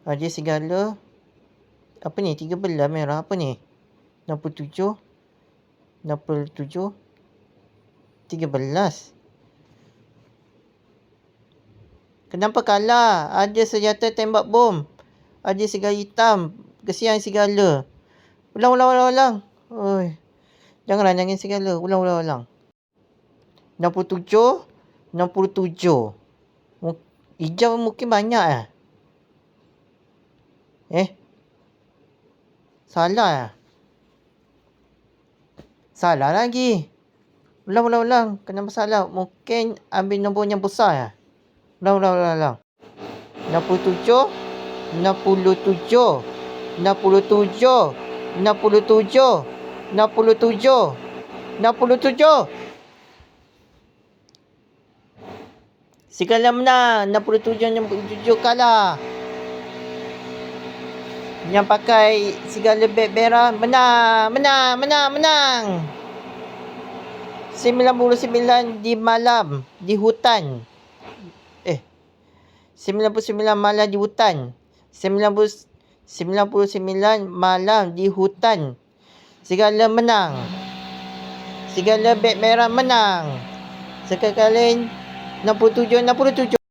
Ada segala. Apa ni? 13 merah. Apa ni? 67. 67. 13. Kenapa kalah? Ada senjata tembak bom. Ada serigala hitam. Kesian serigala. Ulang. Oi. Janganlah nangis serigala. Ulang. 67. 67. Hijau mungkin banyak Salah Salah lagi. Ulang. Kenapa salah? Mungkin ambil nombor yang besar Ulang. 67. 67. 67. 67. 67. 67. Serigala menang. 67 kalah. Yang pakai serigala beg merah menang. 99 di malam di hutan. 99 malam di hutan. 99 malam di hutan. Serigala menang. Serigala beg merah menang. Sekali 67.